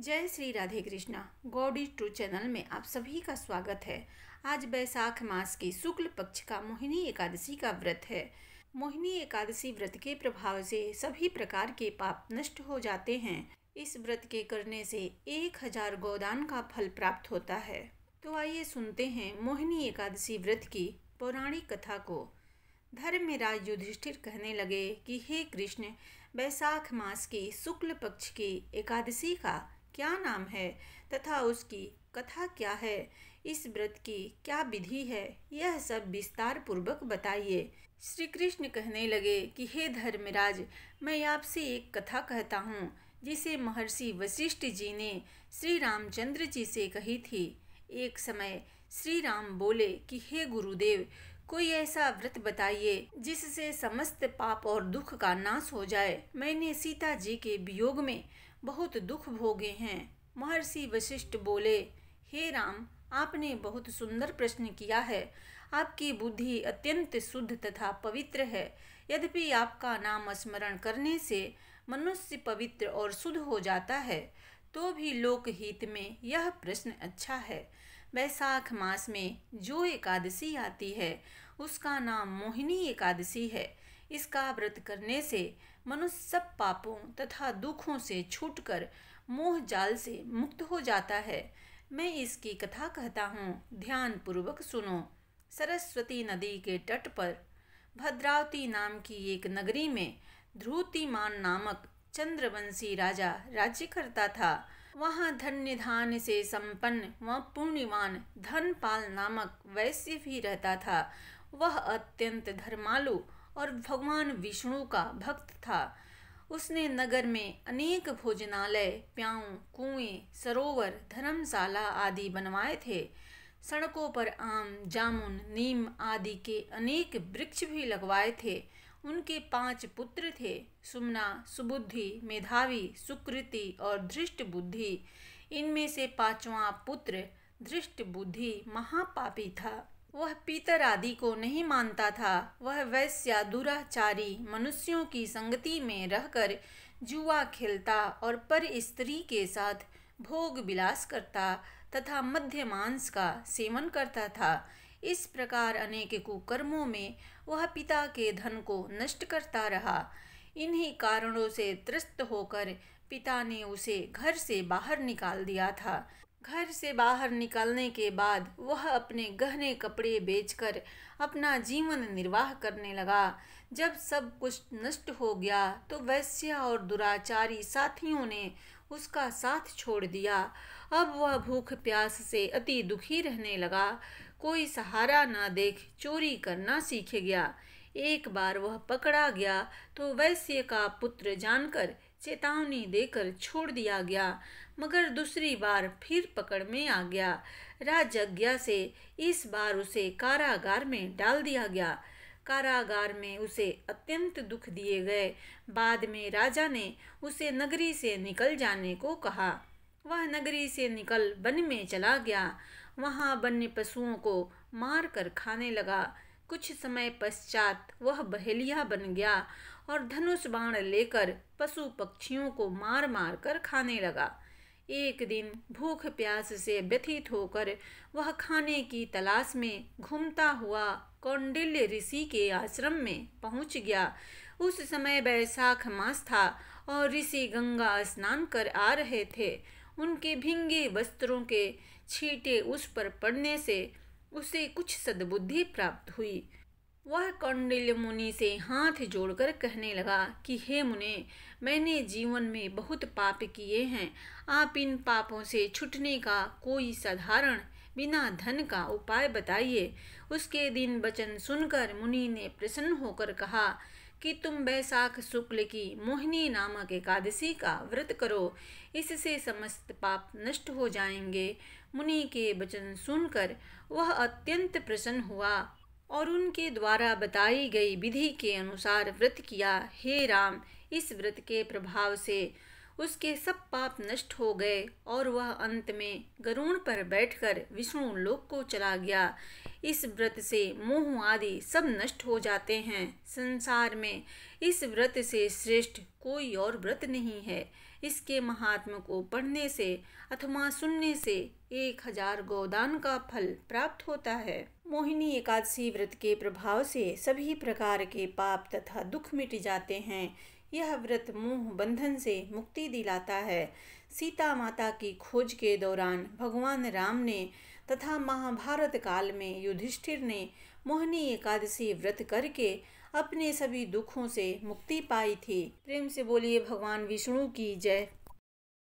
जय Shri Radhe Krishna. God is true channel में आप सभी का स्वागत है। आज बैसाख मास के शुक्ल पक्ष का मोहिनी एकादशी का व्रत है। मोहिनी एकादशी व्रत के प्रभाव से सभी प्रकार के पाप नष्ट हो जाते हैं। इस व्रत के करने से 1000 गोदान का फल प्राप्त होता है। तो आइए सुनते हैं मोहिनी एकादशी व्रत की पौराणिक कथा को। धर्मराज युधिष्ठिर कहने लगे कि हे कृष्ण, बैसाख मास की शुक्ल पक्ष की एकादशी का क्या नाम है तथा उसकी कथा क्या है, इस व्रत की क्या विधि है, यह सब विस्तार पूर्वक बताइए। श्री कृष्ण कहने लगे कि हे धर्मराज, मैं आपसे एक कथा कहता हूँ जिसे महर्षि वशिष्ठ जी ने श्री रामचंद्र जी से कही थी। एक समय श्री राम बोले कि हे गुरुदेव, कोई ऐसा व्रत बताइए जिससे समस्त पाप और दुख का नाश हो जाए। मैंने सीता जी के वियोग में बहुत दुख भोगे हैं। महर्षि वशिष्ठ बोले, हे राम, आपने बहुत सुंदर प्रश्न किया है। आपकी बुद्धि अत्यंत शुद्ध तथा पवित्र है। यद्यपि आपका नाम स्मरण करने से मनुष्य पवित्र और शुद्ध हो जाता है, तो भी लोकहित में यह प्रश्न अच्छा है। बैसाख मास में जो एकादशी आती है उसका नाम मोहिनी एकादशी है। इसका व्रत करने से मनुष्य सब पापों तथा दुखों से छूटकर मोह जाल से मुक्त हो जाता है। मैं इसकी कथा कहता हूँ, ध्यान पूर्वक सुनो। सरस्वती नदी के तट पर भद्रावती नाम की एक नगरी में ध्रुतिमान नामक चंद्रवंशी राजा राज्य करता था। वहाँ धन्य धान्य से संपन्न व पुण्यवान धनपाल नामक वैश्य भी रहता था। वह अत्यंत धर्मालु और भगवान विष्णु का भक्त था। उसने नगर में अनेक भोजनालय, प्याऊ, कुएं, सरोवर, धर्मशाला आदि बनवाए थे। सड़कों पर आम, जामुन, नीम आदि के अनेक वृक्ष भी लगवाए थे। उनके 5 पुत्र थे, सुमना, सुबुद्धि, मेधावी, सुकृति और धृष्ट बुद्धि। इनमें से 5वां पुत्र धृष्ट बुद्धि महापापी था। वह पीतर आदि को नहीं मानता था। वह वैश्या दुराचारी मनुष्यों की संगति में रहकर जुआ खेलता और पर स्त्री के साथ भोग विलास करता तथा मध्य मांस का सेवन करता था। इस प्रकार अनेक कुकर्मों में वह पिता के धन को नष्ट करता रहा। इन्हीं कारणों से त्रस्त होकर पिता ने उसे घर से बाहर निकाल दिया था। घर से बाहर निकलने के बाद वह अपने गहने कपड़े बेचकर अपना जीवन निर्वाह करने लगा। जब सब कुछ नष्ट हो गया तो वैश्या और दुराचारी साथियों ने उसका साथ छोड़ दिया। अब वह भूख प्यास से अति दुखी रहने लगा। कोई सहारा न देख चोरी करना सीख गया। एक बार वह पकड़ा गया तो वैश्य का पुत्र जानकर चेतावनी देकर छोड़ दिया गया, मगर दूसरी बार फिर पकड़ में आ गया। राजज्ञा से इस बार उसे कारागार में डाल दिया गया। कारागार में उसे अत्यंत दुख दिए गए। बाद में राजा ने उसे नगरी से निकल जाने को कहा। वह नगरी से निकल वन में चला गया। वहाँ वन्य पशुओं को मार कर खाने लगा। कुछ समय पश्चात वह बहेलिया बन गया और धनुष बाण लेकर पशु पक्षियों को मार मार कर खाने लगा। एक दिन भूख प्यास से व्यथित होकर वह खाने की तलाश में घूमता हुआ कौंडिल्य ऋषि के आश्रम में पहुंच गया। उस समय बैसाख मास था और ऋषि गंगा स्नान कर आ रहे थे। उनके भींगे वस्त्रों के छींटे उस पर पड़ने से उसे कुछ सद्बुद्धि प्राप्त हुई। वह कौंडिल्य मुनि से हाथ जोड़कर कहने लगा कि हे मुने, मैंने जीवन में बहुत पाप किए हैं। आप इन पापों से छूटने का कोई साधारण बिना धन का उपाय बताइए। उसके दिन वचन सुनकर मुनि ने प्रसन्न होकर कहा कि तुम बैसाख शुक्ल की मोहिनी नामक एकादशी का व्रत करो, इससे समस्त पाप नष्ट हो जाएंगे। मुनि के वचन सुनकर वह अत्यंत प्रसन्न हुआ और उनके द्वारा बताई गई विधि के अनुसार व्रत किया। हे राम, इस व्रत के प्रभाव से उसके सब पाप नष्ट हो गए और वह अंत में गरुड़ पर बैठकर विष्णु लोक को चला गया। इस व्रत से मोह आदि सब नष्ट हो जाते हैं। संसार में इस व्रत से श्रेष्ठ कोई और व्रत नहीं है। इसके महात्म को पढ़ने से अथवा सुनने से 1000 गोदान का फल प्राप्त होता है। मोहिनी एकादशी व्रत के प्रभाव से सभी प्रकार के पाप तथा दुख मिट जाते हैं। यह व्रत मोह बंधन से मुक्ति दिलाता है। सीता माता की खोज के दौरान भगवान राम ने तथा महाभारत काल में युधिष्ठिर ने मोहिनी एकादशी व्रत करके अपने सभी दुखों से मुक्ति पाई थी। प्रेम से बोलिए भगवान विष्णु की जय।